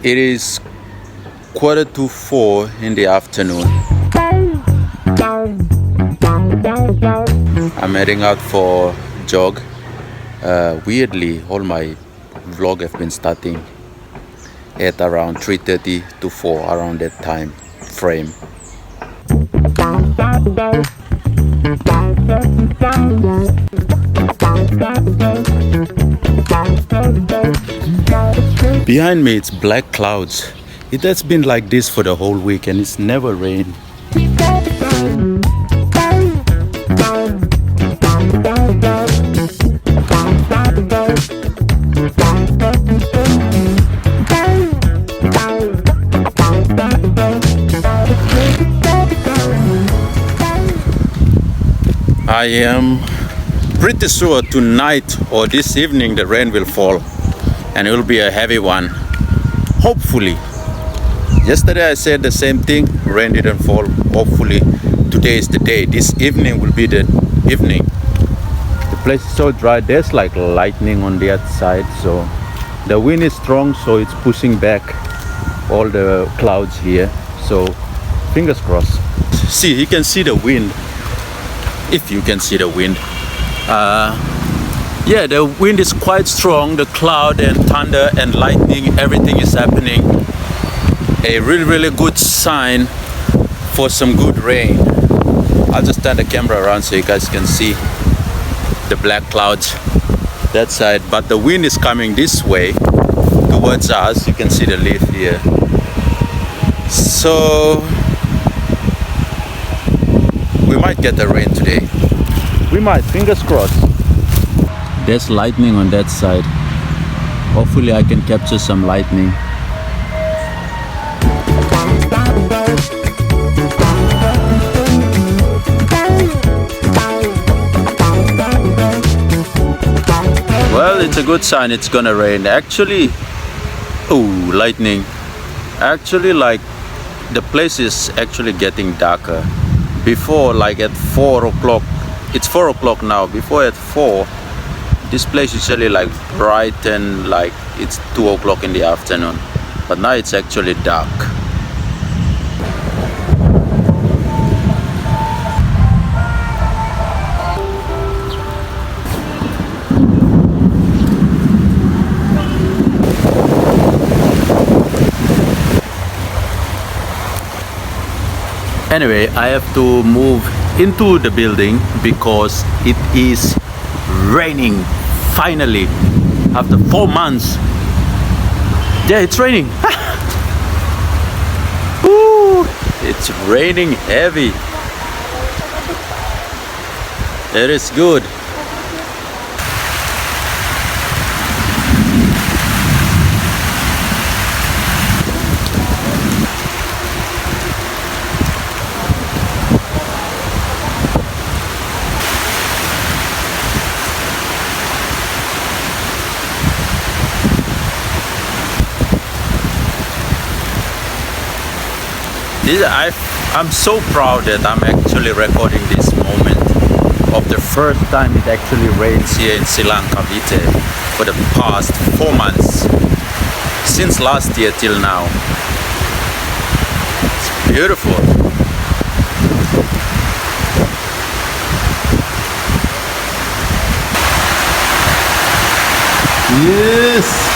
It is 3:45 in the afternoon. I'm heading out for jog. Weirdly, all my vlog have been starting at around 3:30 to 4, around that time frame. Behind me it's black clouds. It has been like this for the whole week and it's never rained. I am pretty sure tonight or this evening the rain will fall and it will be a heavy one. Hopefully. Yesterday I said the same thing, rain didn't fall. Hopefully today is the day. This evening will be the evening. The place is so dry, there's like lightning on the other side, so the wind is strong, so it's pushing back all the clouds here. So fingers crossed. See, you can see the wind. If you can see the wind. Yeah, the wind is quite strong. The cloud and thunder and lightning, everything is happening. A really good sign for some good rain. I'll just turn the camera around so you guys can see the black clouds that side, but the wind is coming this way towards us. You can see the leaf here. So we might get the rain today. We might, fingers crossed. There's lightning on that side. Hopefully I can capture some lightning. Well, it's a good sign it's gonna rain. Actually, oh, lightning. Actually, like, the place is actually getting darker. Before, like at 4 o'clock, it's 4 o'clock now. Before at 4, this place is usually like bright and like it's 2 o'clock in the afternoon. But now it's actually dark. Anyway, I have to move into the building because it is raining finally after 4 months. Yeah, it's raining. Ooh, it's raining heavy. It is good. I'm so proud that I'm actually recording this moment of the first time it actually rains here in Sri Lanka for the past 4 months, since last year till now. It's beautiful. Yes.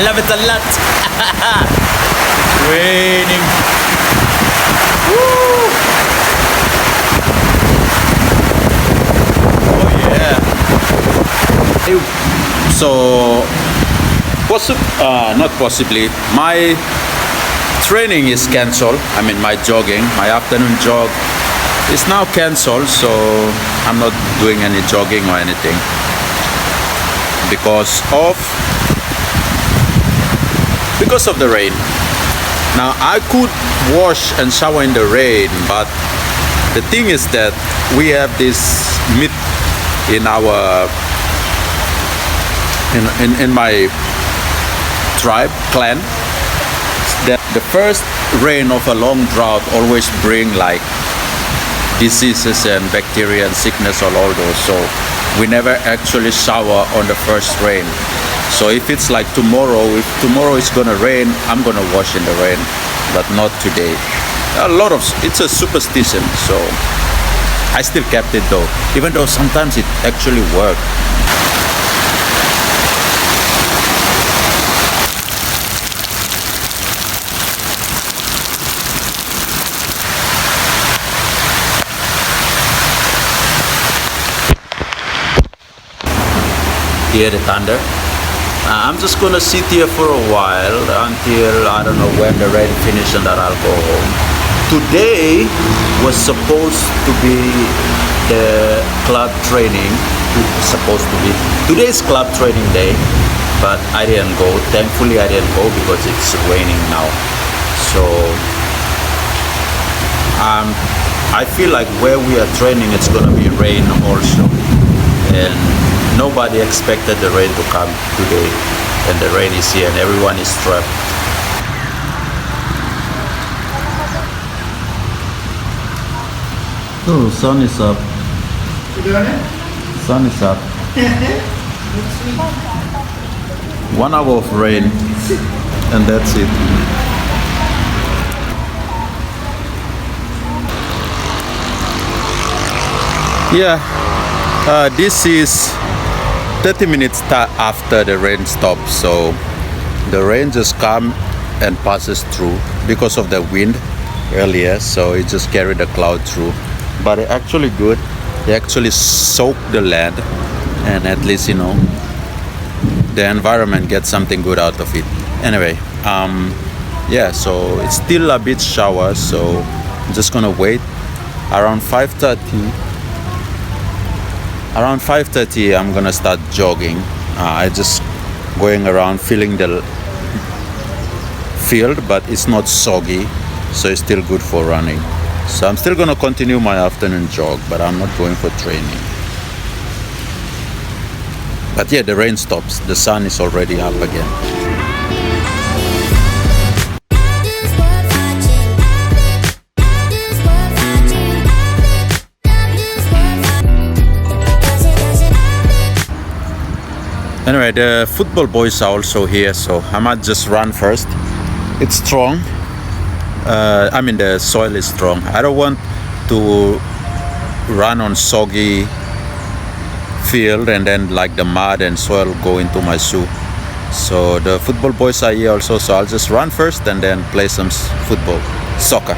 Love it a lot. Raining. Woo. Oh yeah. So not possibly. My training is cancelled. I mean my jogging, my afternoon jog is now cancelled. So I'm not doing any jogging or anything because of the rain. Now I could wash and shower in the rain, but the thing is that we have this myth in our in my tribe clan that the first rain of a long drought always bring like diseases and bacteria and sickness or all those. So we never actually shower on the first rain. So if it's like tomorrow, if tomorrow is gonna rain, I'm gonna wash in the rain, but not today. It's a superstition, so I still kept it though, even though sometimes it actually worked. Hear the thunder. I'm just gonna sit here for a while until I don't know when the rain finishes and then I'll go home. Today was supposed to be the club training. Today's club training day, but I didn't go. Thankfully I didn't go because it's raining now. So I feel like where we are training it's gonna be rain also, and nobody expected the rain to come today, and the rain is here and everyone is trapped. Oh, sun is up. Sun is up. 1 hour of rain and that's it. Yeah, this is 30 minutes after the rain stops, so the rain just comes and passes through because of the wind earlier, so it just carried the cloud through. But it actually good. It actually soak the land, and at least the environment gets something good out of it. Anyway, yeah, so it's still a bit shower, so I'm just gonna wait around 5:30. Around 5:30 I'm gonna start jogging. I just going around feeling the field, but it's not soggy, so it's still good for running. So I'm still gonna continue my afternoon jog, but I'm not going for training. But yeah, the rain stops. The sun is already up again. Anyway, the football boys are also here, so I might just run first. It's strong. The soil is strong. I don't want to run on soggy field and then like the mud and soil go into my shoe. So the football boys are here also, so I'll just run first and then play some football, soccer.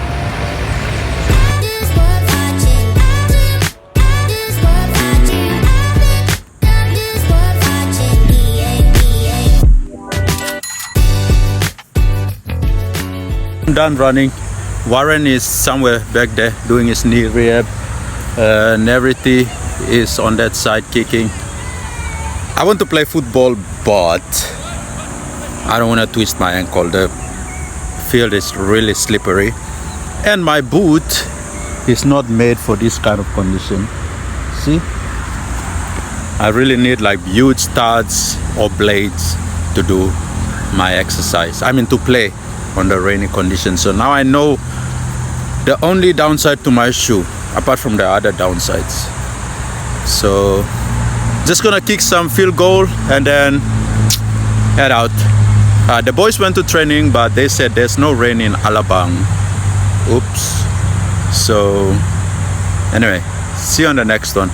I'm done running. Warren is somewhere back there doing his knee rehab. Nerity is on that side kicking. I want to play football, but I don't want to twist my ankle. The field is really slippery, and my boot is not made for this kind of condition. See, I really need like huge studs or blades to do my exercise. To play on the rainy conditions. So now I know the only downside to my shoe, apart from the other downsides. So just gonna kick some field goal and then head out. The boys went to training, but they said there's no rain in Alabang. Oops. So anyway, see you on the next one.